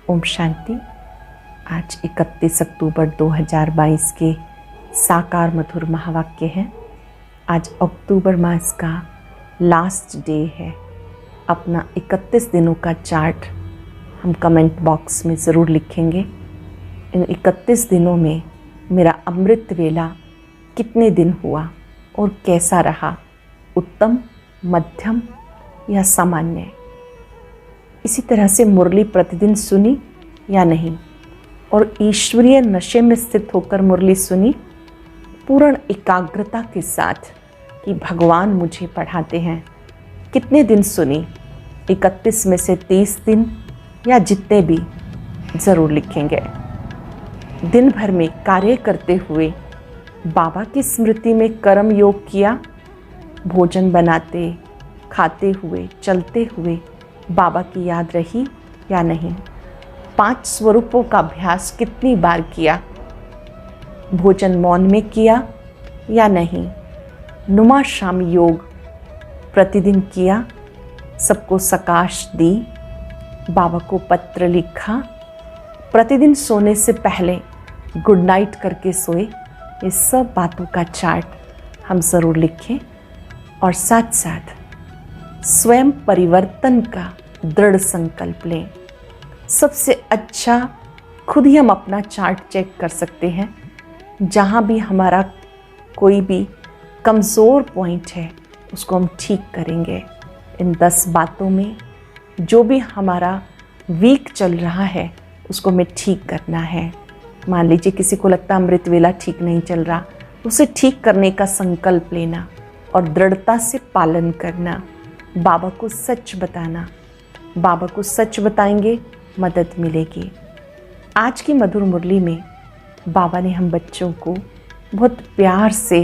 ओम शांति। आज 31 अक्टूबर 2022 के साकार मधुर महावाक्य हैं। आज अक्टूबर मास का लास्ट डे है। अपना 31 दिनों का चार्ट हम कमेंट बॉक्स में ज़रूर लिखेंगे। इन 31 दिनों में मेरा अमृत वेला कितने दिन हुआ और कैसा रहा, उत्तम, मध्यम या सामान्य। इसी तरह से मुरली प्रतिदिन सुनी या नहीं, और ईश्वरीय नशे में स्थित होकर मुरली सुनी पूर्ण एकाग्रता के साथ कि भगवान मुझे पढ़ाते हैं। कितने दिन सुनी, 31 में से 30 दिन या जितने भी, ज़रूर लिखेंगे। दिन भर में कार्य करते हुए बाबा की स्मृति में कर्म योग किया। भोजन बनाते, खाते हुए, चलते हुए बाबा की याद रही या नहीं। 5 स्वरूपों का अभ्यास कितनी बार किया। भोजन मौन में किया या नहीं। नुमा शाम योग प्रतिदिन किया। सबको सकाश दी। बाबा को पत्र लिखा। प्रतिदिन सोने से पहले गुड नाइट करके सोए। ये सब बातों का चार्ट हम ज़रूर लिखें और साथ साथ स्वयं परिवर्तन का दृढ़ संकल्प लें। सबसे अच्छा खुद ही हम अपना चार्ट चेक कर सकते हैं। जहाँ भी हमारा कोई भी कमज़ोर पॉइंट है उसको हम ठीक करेंगे। इन 10 बातों में जो भी हमारा वीक चल रहा है उसको हमें ठीक करना है। मान लीजिए किसी को लगता है अमृत वेला ठीक नहीं चल रहा, उसे ठीक करने का संकल्प लेना और दृढ़ता से पालन करना। बाबा को सच बताना। बाबा को सच बताएंगे, मदद मिलेगी। आज की मधुर मुरली में बाबा ने हम बच्चों को बहुत प्यार से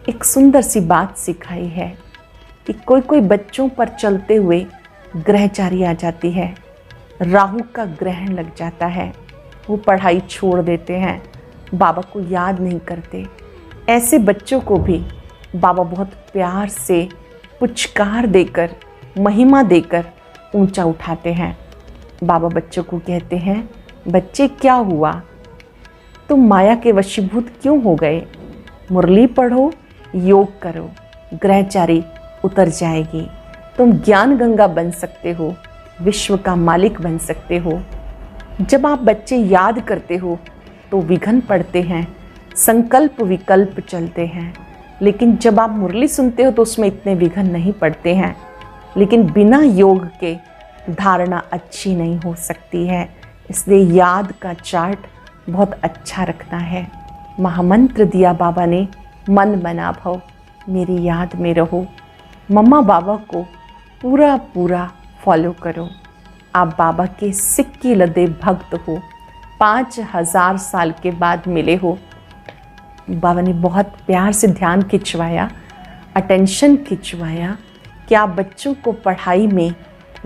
एक सुंदर सी बात सिखाई है कि कोई कोई बच्चों पर चलते हुए ग्रहचारी आ जाती है, राहु का ग्रहण लग जाता है, वो पढ़ाई छोड़ देते हैं, बाबा को याद नहीं करते। ऐसे बच्चों को भी बाबा बहुत प्यार से पुचकार देकर, महिमा देकर ऊंचा उठाते हैं। बाबा बच्चों को कहते हैं, बच्चे क्या हुआ, तुम माया के वशीभूत क्यों हो गए। मुरली पढ़ो, योग करो, ग्रहचारी उतर जाएगी। तुम ज्ञान गंगा बन सकते हो, विश्व का मालिक बन सकते हो। जब आप बच्चे याद करते हो तो विघ्न पड़ते हैं, संकल्प विकल्प चलते हैं। लेकिन जब आप मुरली सुनते हो तो उसमें इतने विघ्न नहीं पड़ते हैं। लेकिन बिना योग के धारणा अच्छी नहीं हो सकती है। इसलिए याद का चार्ट बहुत अच्छा रखना है। महामंत्र दिया बाबा ने, मन मना भव, मेरी याद में रहो। मम्मा बाबा को पूरा पूरा फॉलो करो। आप बाबा के सिक्की लदे भक्त हो। 5000 साल के बाद मिले हो। बाबा ने बहुत प्यार से ध्यान खिंचवाया, अटेंशन खिंचवाया कि आप बच्चों को पढ़ाई में,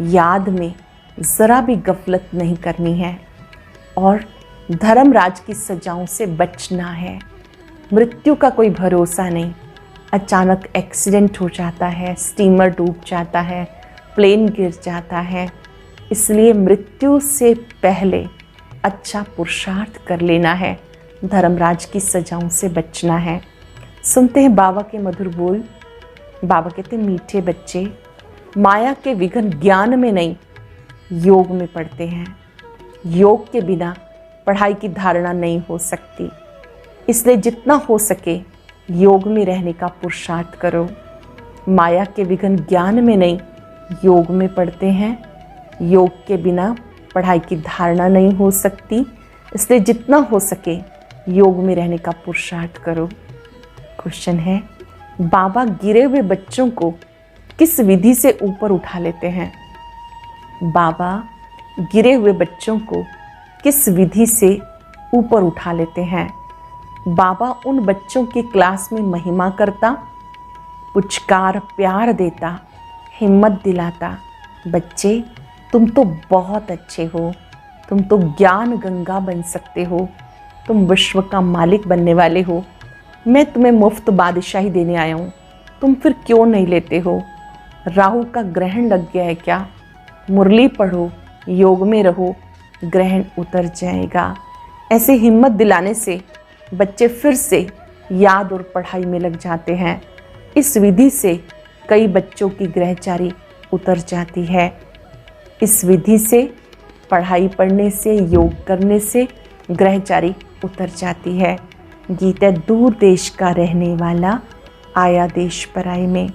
याद में ज़रा भी गफलत नहीं करनी है और धर्मराज की सजाओं से बचना है। मृत्यु का कोई भरोसा नहीं। अचानक एक्सीडेंट हो जाता है, स्टीमर डूब जाता है, प्लेन गिर जाता है। इसलिए मृत्यु से पहले अच्छा पुरुषार्थ कर लेना है, धर्मराज की सजाओं से बचना है। सुनते हैं बाबा के मधुर बोल। बाबा कहते हैं, मीठे बच्चे माया के विघ्न ज्ञान में नहीं, योग में पढ़ते हैं। योग के बिना पढ़ाई की धारणा नहीं हो सकती। इसलिए जितना हो सके योग में रहने का पुरुषार्थ करो। माया के विघ्न ज्ञान में नहीं, योग में पढ़ते हैं। योग के बिना पढ़ाई की धारणा नहीं हो सकती। इसलिए जितना हो सके योग में रहने का पुरुषार्थ करो। क्वेश्चन है, बाबा गिरे हुए बच्चों को किस विधि से ऊपर उठा लेते हैं। बाबा गिरे हुए बच्चों को किस विधि से ऊपर उठा लेते हैं। बाबा उन बच्चों की क्लास में महिमा करता, पुचकार प्यार देता, हिम्मत दिलाता, बच्चे तुम तो बहुत अच्छे हो, तुम तो ज्ञान गंगा बन सकते हो, तुम विश्व का मालिक बनने वाले हो। मैं तुम्हें मुफ्त बादशाही देने आया हूँ, तुम फिर क्यों नहीं लेते हो। राहु का ग्रहण लग गया है क्या। मुरली पढ़ो, योग में रहो, ग्रहण उतर जाएगा। ऐसे हिम्मत दिलाने से बच्चे फिर से याद और पढ़ाई में लग जाते हैं। इस विधि से कई बच्चों की ग्रहचारी उतर जाती है। इस विधि से पढ़ाई पढ़ने से, योग करने से ग्रहचारी उतर जाती है। गीता दूर देश का रहने वाला आया देश पराई में।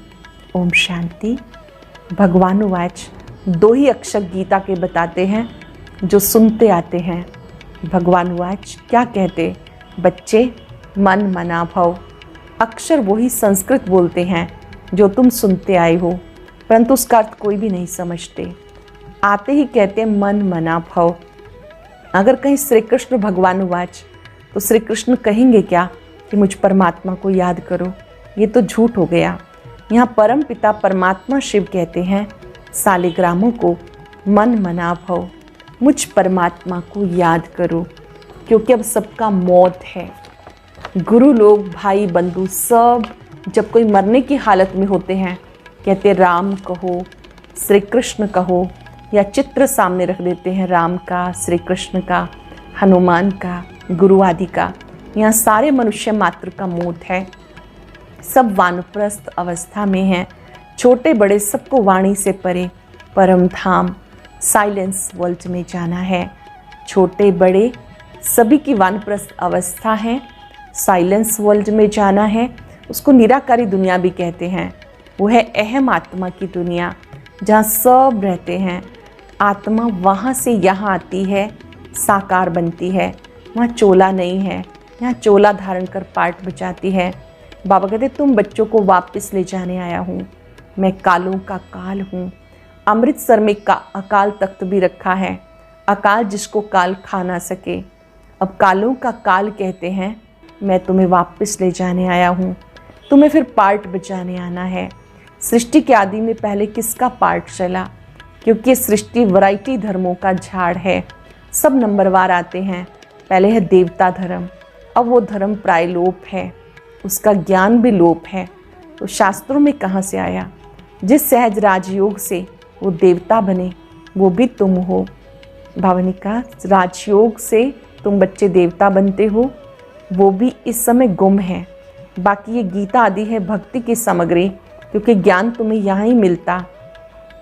ओम शांति। भगवान वाच 2 ही अक्षर गीता के बताते हैं जो सुनते आते हैं। भगवान वाच क्या कहते? बच्चे मन मना भव। अक्षर वही संस्कृत बोलते हैं जो तुम सुनते आए हो, परंतु उसका अर्थ कोई भी नहीं समझते। आते ही कहते हैं मन मना भव। अगर कहीं श्री कृष्ण भगवान वाच, तो श्री कृष्ण कहेंगे क्या कि मुझ परमात्मा को याद करो? ये तो झूठ हो गया। यहाँ परम पिता परमात्मा शिव कहते हैं सालिग्रामों को मन मना भव, मुझ परमात्मा को याद करो, क्योंकि अब सबका मौत है। गुरु लोग, भाई बंधु सब जब कोई मरने की हालत में होते हैं, कहते राम कहो, श्री कृष्ण कहो, या चित्र सामने रख देते हैं राम का, श्री कृष्ण का, हनुमान का, गुरु आदि का। यहाँ सारे मनुष्य मात्र का मौत है। सब वानप्रस्थ अवस्था में हैं। छोटे बड़े सबको वाणी से परे परम धाम साइलेंस वर्ल्ड में जाना है। छोटे बड़े सभी की वानप्रस्थ अवस्था है, साइलेंस वर्ल्ड में जाना है। उसको निराकारी दुनिया भी कहते हैं। वो है अहम आत्मा की दुनिया, जहाँ सब रहते हैं। आत्मा वहाँ से यहाँ आती है, साकार बनती है। वहाँ चोला नहीं है, यहाँ चोला धारण कर पाठ बचाती है। बाबा कहते तुम बच्चों को वापस ले जाने आया हूँ। मैं कालों का काल हूँ। अमृतसर में का अकाल तख्त भी रखा है, अकाल जिसको काल खा ना सके। अब कालों का काल कहते हैं मैं तुम्हें वापस ले जाने आया हूँ। तुम्हें फिर पार्ट बचाने आना है। सृष्टि के आदि में पहले किसका पार्ट चला? क्योंकि सृष्टि वैरायटी धर्मों का झाड़ है। सब नंबरवार आते हैं। पहले है देवता धर्म, अब वो धर्म प्राय लोप है, उसका ज्ञान भी लोप है। तो शास्त्रों में कहाँ से आया? जिस सहज राजयोग से वो देवता बने, वो भी तुम हो। भावनी का राजयोग से तुम बच्चे देवता बनते हो, वो भी इस समय गुम है। बाकी ये गीता आदि है भक्ति की सामग्री, क्योंकि ज्ञान तुम्हें यहाँ ही मिलता।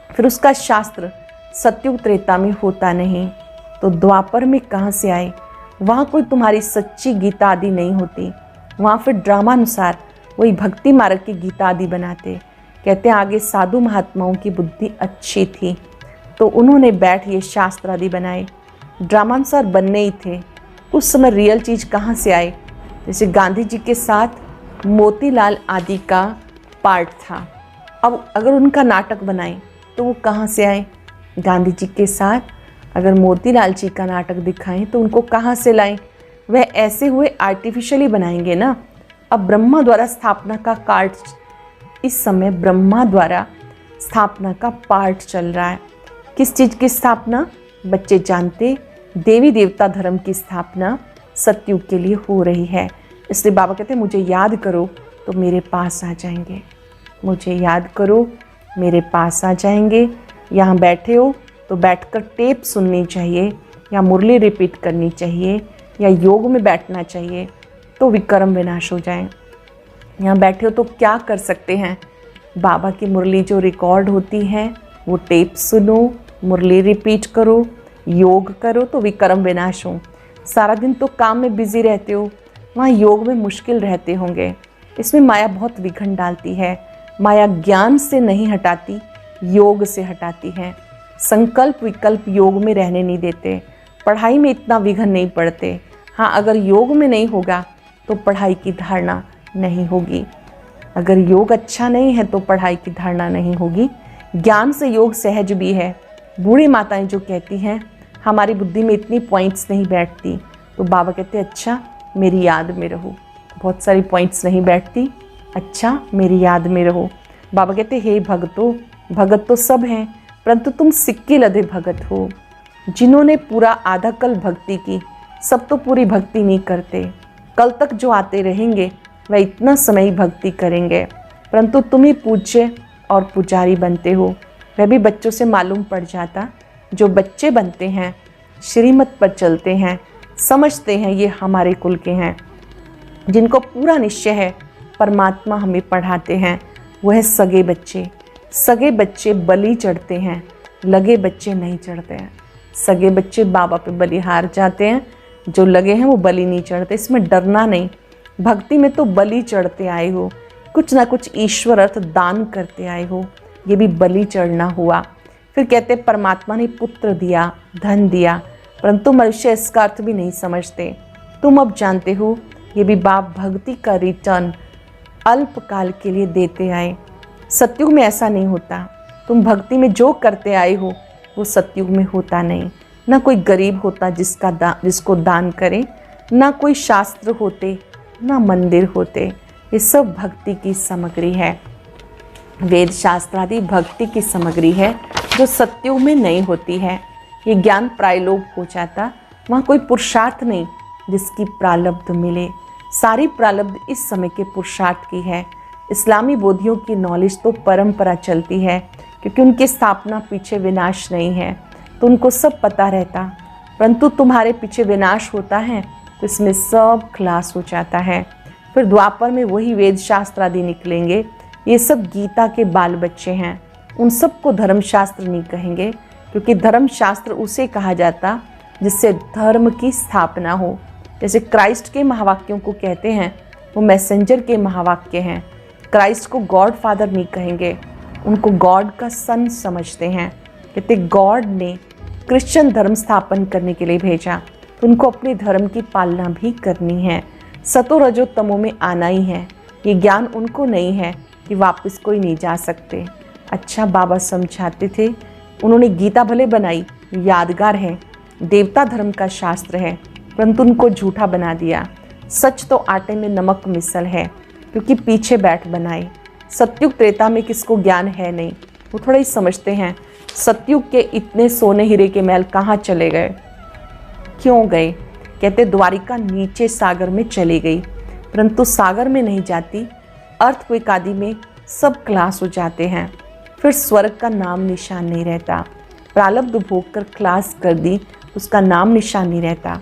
फिर उसका शास्त्र सत्युग त्रेता में होता नहीं, तो द्वापर में कहाँ से आए? वहाँ कोई तुम्हारी सच्ची गीता आदि नहीं होती। वहाँ फिर ड्रामानुसार वही भक्ति मार्ग की गीता आदि बनाते। कहते हैं आगे साधु महात्माओं की बुद्धि अच्छी थी, तो उन्होंने बैठ ये शास्त्र आदि बनाए। ड्रामानुसार बनने ही थे। उस समय रियल चीज़ कहाँ से आए? जैसे गांधी जी के साथ मोतीलाल आदि का पार्ट था। अब अगर उनका नाटक बनाएं तो वो कहाँ से आए? गांधी जी के साथ अगर मोतीलाल जी का नाटक दिखाएं तो उनको कहाँ से लाएं? वह ऐसे हुए आर्टिफिशियली बनाएंगे ना। अब ब्रह्मा द्वारा स्थापना का कार्ड, इस समय ब्रह्मा द्वारा स्थापना का पार्ट चल रहा है। किस चीज़ की स्थापना? बच्चे जानते, देवी देवता धर्म की स्थापना सतयुग के लिए हो रही है। इसलिए बाबा कहते हैं मुझे याद करो तो मेरे पास आ जाएंगे। मुझे याद करो, मेरे पास आ जाएंगे। यहाँ बैठे हो तो बैठकर टेप सुननी चाहिए, या मुरली रिपीट करनी चाहिए, या योग में बैठना चाहिए, तो विक्रम विनाश हो जाए। यहाँ बैठे हो तो क्या कर सकते हैं? बाबा की मुरली जो रिकॉर्ड होती है वो टेप सुनो, मुरली रिपीट करो, योग करो, तो विक्रम विनाश हो। सारा दिन तो काम में बिजी रहते हो, वहाँ योग में मुश्किल रहते होंगे। इसमें माया बहुत विघन डालती है। माया ज्ञान से नहीं हटाती, योग से हटाती है। संकल्प विकल्प योग में रहने नहीं देते। पढ़ाई में इतना विघन नहीं पड़ते। हाँ, अगर योग में नहीं होगा तो पढ़ाई की धारणा नहीं होगी। अगर योग अच्छा नहीं है तो पढ़ाई की धारणा नहीं होगी। ज्ञान से योग सहज भी है। बूढ़ी माताएं जो कहती हैं हमारी बुद्धि में इतनी पॉइंट्स नहीं बैठती, तो बाबा कहते हैं अच्छा मेरी याद में रहो। बहुत सारी पॉइंट्स नहीं बैठती, अच्छा मेरी याद में रहो। बाबा कहते हे भगतों, भगत तो सब हैं, परंतु तुम सिक्के लदे भगत हो। जिन्होंने पूरा आधा कल भक्ति की, सब तो पूरी भक्ति नहीं करते। कल तक जो आते रहेंगे वह इतना समय ही भक्ति करेंगे, परंतु तुम ही पूज्य और पुजारी बनते हो। वह भी बच्चों से मालूम पड़ जाता। जो बच्चे बनते हैं श्रीमत पर चलते हैं, समझते हैं ये हमारे कुल के हैं, जिनको पूरा निश्चय है परमात्मा हमें पढ़ाते हैं, वह सगे बच्चे। सगे बच्चे बलि चढ़ते हैं, लगे बच्चे नहीं चढ़ते हैं। सगे बच्चे बाबा पे बलि हार जाते हैं, जो लगे हैं वो बलि नहीं चढ़ते। इसमें डरना नहीं, भक्ति में तो बलि चढ़ते आए हो, कुछ ना कुछ ईश्वर अर्थ दान करते आए हो, ये भी बलि चढ़ना हुआ। फिर कहते परमात्मा ने पुत्र दिया, धन दिया, परंतु मनुष्य इसका अर्थ भी नहीं समझते। तुम अब जानते हो ये भी बाप भक्ति का रिटर्न अल्पकाल के लिए देते आए। सतयुग में ऐसा नहीं होता। तुम भक्ति में जो करते आए हो वो सतयुग में होता नहीं। ना कोई गरीब होता जिसको दान करे, ना कोई शास्त्र होते, ना मंदिर होते। ये सब भक्ति की सामग्री है। वेद शास्त्र आदि भक्ति की सामग्री है जो सतयुग में नहीं होती है। ये ज्ञान प्रायलोक हो जाता, वहाँ कोई पुरुषार्थ नहीं जिसकी प्रालब्ध मिले। सारी प्रालब्ध इस समय के पुरुषार्थ की है। इस्लामी बोधियों की नॉलेज तो परंपरा चलती है, क्योंकि उनकी स्थापना पीछे विनाश नहीं है, तो उनको सब पता रहता। परंतु तुम्हारे पीछे विनाश होता है तो इसमें सब खलास हो जाता है। फिर द्वापर में वही वेद शास्त्र आदि निकलेंगे। ये सब गीता के बाल बच्चे हैं। उन सबको धर्मशास्त्र नहीं कहेंगे, क्योंकि धर्मशास्त्र उसे कहा जाता जिससे धर्म की स्थापना हो। जैसे क्राइस्ट के महावाक्यों को कहते हैं, वो मैसेंजर के महावाक्य हैं। क्राइस्ट को गॉड फादर नहीं कहेंगे, उनको गॉड का सन समझते हैं। कहते गॉड ने क्रिश्चियन धर्म स्थापन करने के लिए भेजा, तो उनको अपने धर्म की पालना भी करनी है। सतो रजो तमो में आना ही है। ये ज्ञान उनको नहीं है कि वापस कोई नहीं जा सकते। अच्छा बाबा समझाते थे, उन्होंने गीता भले बनाई, यादगार है, देवता धर्म का शास्त्र है, परंतु उनको झूठा बना दिया। सच तो आटे में नमक मिसल है, क्योंकि पीछे बैठ बनाए। सतयुग त्रेता में किसको ज्ञान है नहीं, वो थोड़ा ही समझते हैं सतयुग के इतने सोने हीरे के महल कहाँ चले गए, क्यों गए। कहते द्वारिका नीचे सागर में चली गई, परंतु सागर में नहीं जाती, अर्थक्वेक आदि में सब क्लास हो जाते हैं। फिर स्वर्ग का नाम निशान नहीं रहता। प्रालब्ध भोग कर क्लास कर दी, उसका नाम निशान नहीं रहता,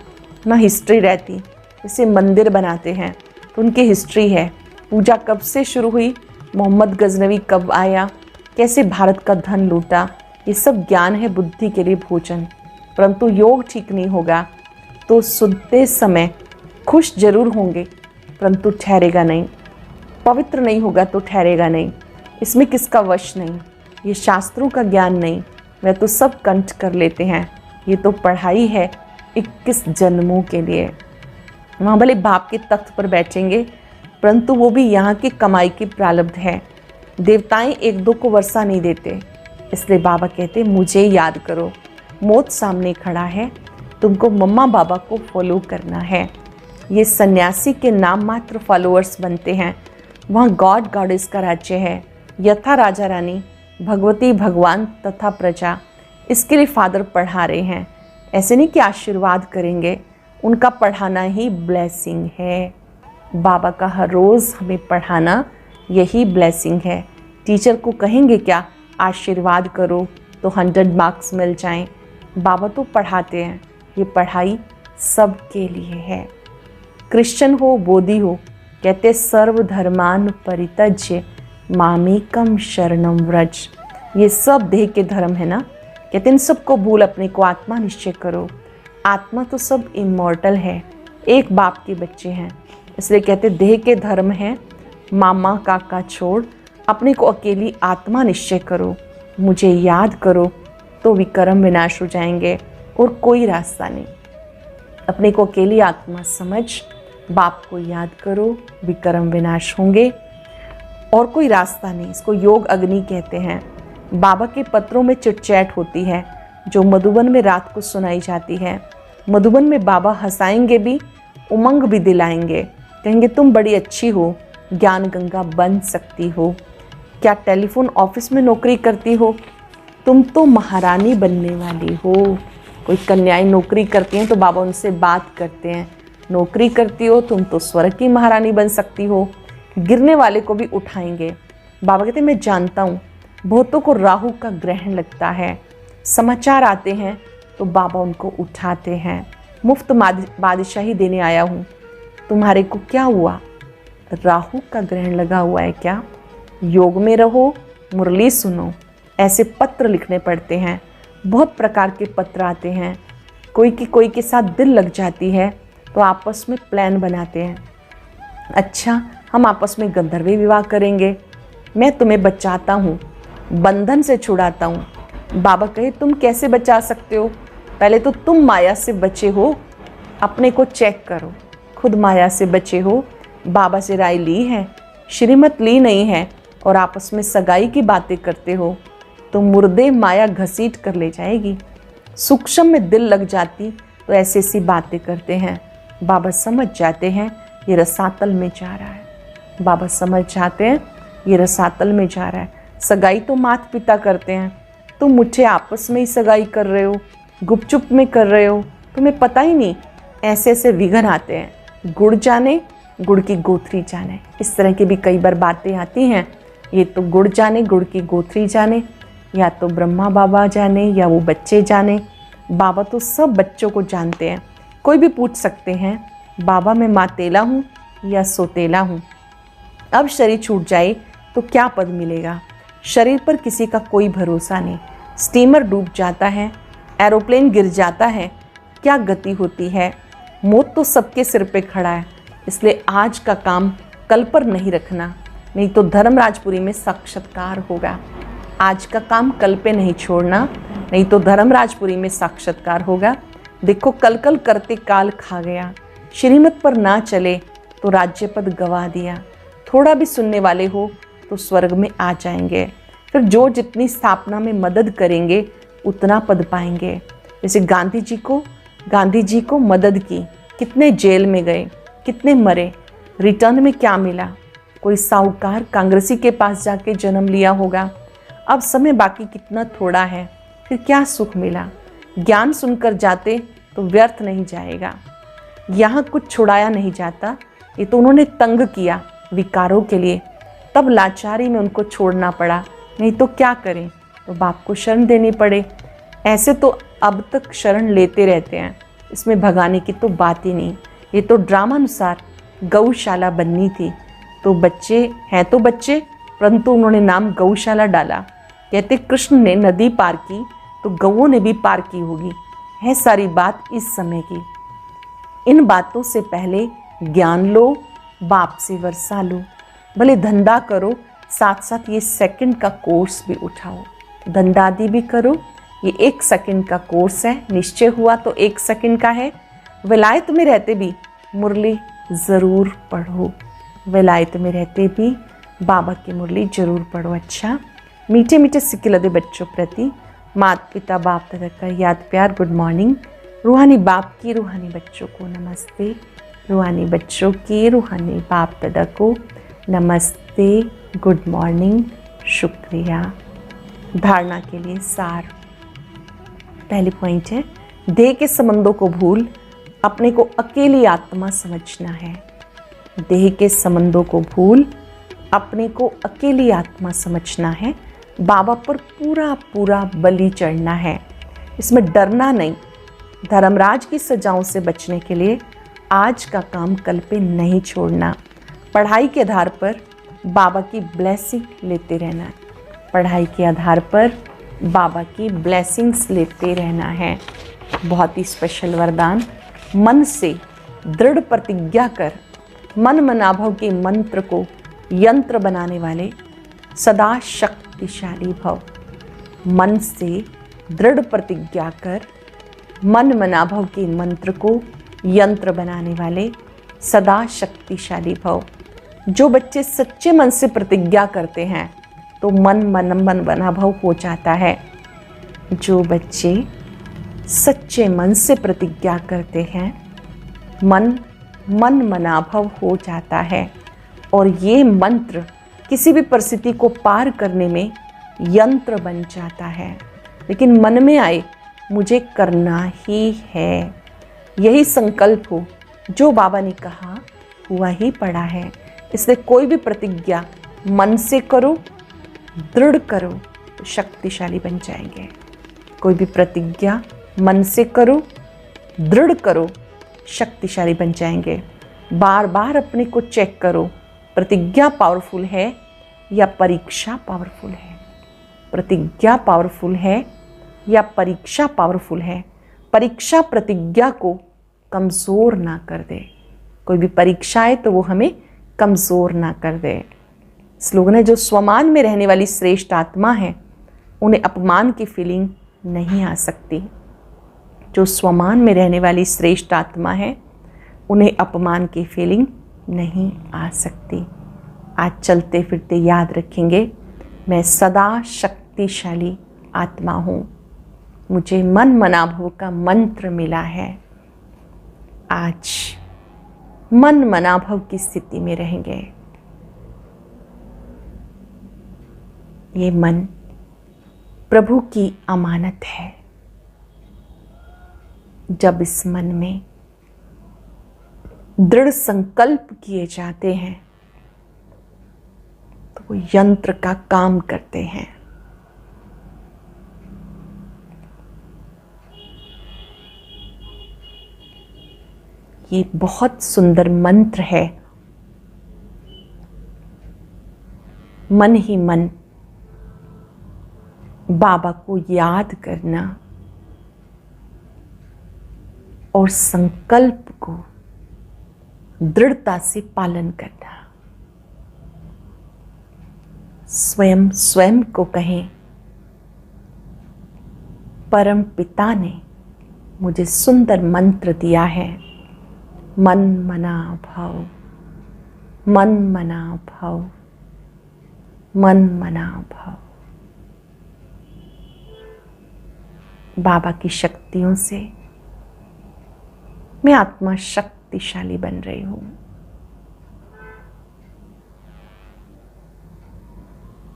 ना हिस्ट्री रहती। जैसे मंदिर बनाते हैं तो उनकी हिस्ट्री है, पूजा कब से शुरू हुई, मोहम्मद गजनवी कब आया, कैसे भारत का धन लूटा। ये सब ज्ञान है बुद्धि के लिए भोजन। परंतु योग ठीक नहीं होगा तो सुनते समय खुश जरूर होंगे, परंतु ठहरेगा नहीं। पवित्र नहीं होगा तो ठहरेगा नहीं। इसमें किसका वश नहीं, ये शास्त्रों का ज्ञान नहीं। वह तो सब कंठ कर लेते हैं। ये तो पढ़ाई है 21 जन्मों के लिए। वहाँ भले बाप के तख्त पर बैठेंगे, परंतु वो भी यहाँ की कमाई की प्रालब्ध है। देवताएं एक दो को वर्षा नहीं देते, इसलिए बाबा कहते मुझे याद करो। मौत सामने खड़ा है, तुमको मम्मा बाबा को फॉलो करना है। ये सन्यासी के नाम मात्र फॉलोअर्स बनते हैं। वहाँ गॉड गॉडेस का राज्य है, यथा राजा रानी, भगवती भगवान तथा प्रजा। इसके लिए फादर पढ़ा रहे हैं। ऐसे नहीं कि आशीर्वाद करेंगे, उनका पढ़ाना ही ब्लेसिंग है। बाबा का हर रोज़ हमें पढ़ाना यही ब्लेसिंग है। टीचर को कहेंगे क्या आशीर्वाद करो तो 100 मार्क्स मिल जाएं। बाबा तो पढ़ाते हैं, ये पढ़ाई सबके लिए है। क्रिश्चियन हो बोधी हो, कहते सर्वधर्मान परित्यज्य मामेकम शरणम व्रज। ये सब देह के धर्म है ना। कहते इन सबको भूल अपने को आत्मा निश्चय करो। आत्मा तो सब इमॉर्टल है, एक बाप के बच्चे हैं, इसलिए कहते देह के धर्म है। मामा काका छोड़ अपने को अकेली आत्मा निश्चय करो, मुझे याद करो, तो विक्रम विनाश हो जाएंगे और कोई रास्ता नहीं। अपने को अकेली आत्मा समझ, बाप को याद करो, विक्रम विनाश होंगे और कोई रास्ता नहीं। इसको योग अग्नि कहते हैं। बाबा के पत्रों में चिटचैट होती है, जो मधुबन में रात को सुनाई जाती है। मधुबन में बाबा हंसाएंगे भी, उमंग भी दिलाएंगे। कहेंगे तुम बड़ी अच्छी हो, ज्ञान गंगा बन सकती हो। क्या टेलीफोन ऑफिस में नौकरी करती हो? तुम तो महारानी बनने वाली हो। कोई कन्याएं नौकरी करती हैं तो बाबा उनसे बात करते हैं, नौकरी करती हो तुम तो स्वर्ग की महारानी बन सकती हो। गिरने वाले को भी उठाएंगे। बाबा कहते मैं जानता हूँ बहुतों को राहु का ग्रहण लगता है, समाचार आते हैं तो बाबा उनको उठाते हैं। मुफ्त बादशाही देने आया हूँ, तुम्हारे को क्या हुआ? राहु का ग्रहण लगा हुआ है क्या? योग में रहो, मुरली सुनो। ऐसे पत्र लिखने पड़ते हैं, बहुत प्रकार के पत्र आते हैं। कोई के साथ दिल लग जाती है तो आपस में प्लान बनाते हैं, अच्छा हम आपस में गंधर्वी विवाह करेंगे, मैं तुम्हें बचाता हूँ, बंधन से छुड़ाता हूँ। बाबा कहे तुम कैसे बचा सकते हो? पहले तो तुम माया से बचे हो, अपने को चेक करो। खुद माया से बचे हो, बाबा से राय ली है, श्रीमत ली नहीं है और आपस में सगाई की बातें करते हो तो मुर्दे माया घसीट कर ले जाएगी। सूक्ष्म में दिल लग जाती तो ऐसी ऐसी बातें करते हैं। बाबा समझ जाते हैं ये रसातल में जा रहा है। बाबा समझ जाते हैं ये रसातल में जा रहा है। सगाई तो माता पिता करते हैं, तुम मुझे आपस में ही सगाई कर रहे हो, गुपचुप में कर रहे हो, तुम्हें पता ही नहीं। ऐसे ऐसे विघन आते हैं। गुड़ जाने गुड़ की गोथरी जाने, इस तरह की भी कई बार बातें आती हैं। ये तो गुड़ जाने गुड़ की गोथरी जाने, या तो ब्रह्मा बाबा जाने या वो बच्चे जाने। बाबा तो सब बच्चों को जानते हैं। कोई भी पूछ सकते हैं बाबा मैं मातेला हूँ या सोतेला हूँ। अब शरीर छूट जाए तो क्या पद मिलेगा? शरीर पर किसी का कोई भरोसा नहीं। स्टीमर डूब जाता है, एरोप्लेन गिर जाता है, क्या गति होती है? मौत तो सबके सिर पे खड़ा है। इसलिए आज का काम कल पर नहीं रखना, नहीं तो धर्मराजपुरी में साक्षात्कार होगा। आज का काम कल पे नहीं छोड़ना, नहीं तो धर्मराजपुरी में साक्षात्कार होगा। देखो कल कल करते काल खा गया, श्रीमत पर ना चले तो राज्य पद गवा दिया। थोड़ा भी सुनने वाले हो तो स्वर्ग में आ जाएंगे। फिर जो जितनी स्थापना में मदद करेंगे उतना पद पाएंगे। जैसे गांधी जी को मदद की, कितने जेल में गए, कितने मरे, रिटर्न में क्या मिला? कोई साहूकार कांग्रेसी के पास जाके जन्म लिया होगा। अब समय बाकी कितना थोड़ा है, फिर क्या सुख मिला? ज्ञान सुनकर जाते तो व्यर्थ नहीं जाएगा। यहाँ कुछ छुड़ाया नहीं जाता, ये तो उन्होंने तंग किया विकारों के लिए, तब लाचारी में उनको छोड़ना पड़ा। नहीं तो क्या करें? तो बाप को शरण देनी पड़े। ऐसे तो अब तक शरण लेते रहते हैं, इसमें भगाने की तो बात ही नहीं। ये तो ड्रामा अनुसार गौशाला बननी थी, तो बच्चे हैं तो बच्चे, परंतु उन्होंने नाम गौशाला डाला। कहते कृष्ण ने नदी पार की तो गौओं ने भी पार की होगी। है सारी बात इस समय की। इन बातों से पहले ज्ञान लो, बाप से वर्षा लो। भले धंधा करो, साथ साथ ये सेकंड का कोर्स भी उठाओ। धंधादी भी करो, ये 1 सेकंड का कोर्स है। निश्चय हुआ तो 1 सेकंड का है। विलायत में रहते भी मुरली ज़रूर पढ़ो। विलायत में रहते भी बाबा की मुरली ज़रूर पढ़ो। अच्छा, मीठे मीठे सिक्के लदे बच्चों प्रति माता पिता बाप दादा का याद प्यार गुड मॉर्निंग। रूहानी बाप की रूहानी बच्चों को नमस्ते। रूहानी बच्चों की रूहानी बाप दादा को नमस्ते, गुड मॉर्निंग, शुक्रिया। धारणा के लिए सार। पहली पॉइंट है, देह के संबंधों को भूल अपने को अकेली आत्मा समझना है। देह के संबंधों को भूल अपने को अकेली आत्मा समझना है। बाबा पर पूरा पूरा बलि चढ़ना है, इसमें डरना नहीं। धर्मराज की सजाओं से बचने के लिए आज का काम कल पे नहीं छोड़ना। पढ़ाई के आधार पर बाबा की ब्लेसिंग लेते रहना है। पढ़ाई के आधार पर बाबा की ब्लेसिंग्स लेते रहना है। बहुत ही स्पेशल वरदान। मन से दृढ़ प्रतिज्ञा कर, मन मनाभव के मंत्र को यंत्र बनाने वाले सदा शक्तिशाली भव। मन से दृढ़ प्रतिज्ञा कर, मन मनाभव के मंत्र को यंत्र बनाने वाले सदा शक्तिशाली भव। जो बच्चे सच्चे मन से प्रतिज्ञा करते हैं तो मन मनाभव हो जाता है। जो बच्चे सच्चे मन से प्रतिज्ञा करते हैं, मन मनाभव हो जाता है और ये मंत्र किसी भी परिस्थिति को पार करने में यंत्र बन जाता है। लेकिन मन में आए मुझे करना ही है, यही संकल्प हो। जो बाबा ने कहा हुआ ही पड़ा है। इसलिए कोई भी प्रतिज्ञा मन से करो, दृढ़ करो तो शक्तिशाली बन जाएंगे। कोई भी प्रतिज्ञा मन से करो, दृढ़ करो, शक्तिशाली बन जाएंगे। बार बार अपने को चेक करो, प्रतिज्ञा पावरफुल है या परीक्षा पावरफुल है। प्रतिज्ञा पावरफुल है या परीक्षा पावरफुल है। परीक्षा प्रतिज्ञा को कमज़ोर ना कर दे। कोई भी परीक्षा है तो वो हमें कमज़ोर ना कर दे। स्लोगन है, जो स्वमान में रहने वाली श्रेष्ठ आत्मा है उन्हें अपमान की फीलिंग नहीं आ सकती। जो स्वमान में रहने वाली श्रेष्ठ आत्मा है उन्हें अपमान की फीलिंग नहीं आ सकती। आज चलते फिरते याद रखेंगे, मैं सदा शक्तिशाली आत्मा हूँ। मुझे मन मनाभव का मंत्र मिला है। आज मन मनाभव की स्थिति में रहेंगे। ये मन प्रभु की अमानत है। जब इस मन में दृढ़ संकल्प किए जाते हैं तो वो यंत्र का काम करते हैं। ये बहुत सुंदर मंत्र है। मन ही मन बाबा को याद करना और संकल्प को दृढ़ता से पालन करना। स्वयं स्वयं को कहें, परम पिता ने मुझे सुंदर मंत्र दिया है, मन मना भव, मन मना भव, मन मना भव। बाबा की शक्तियों से मैं आत्मा शक्तिशाली बन रही हूं।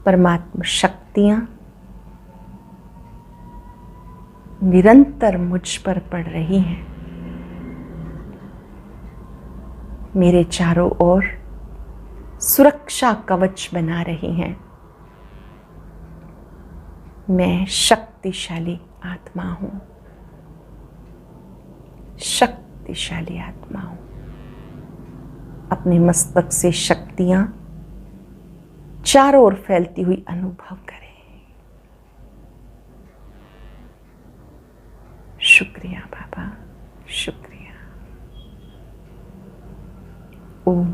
परमात्मा शक्तियां निरंतर मुझ पर पड़ रही हैं। मेरे चारों ओर सुरक्षा कवच बना रही हैं। मैं शक्तिशाली आत्मा हूं। शक्तिशाली आत्मा हूं। अपने मस्तक से शक्तियां चारों ओर फैलती हुई अनुभव करें। शुक्रिया बाबा, शुक्रिया। ओम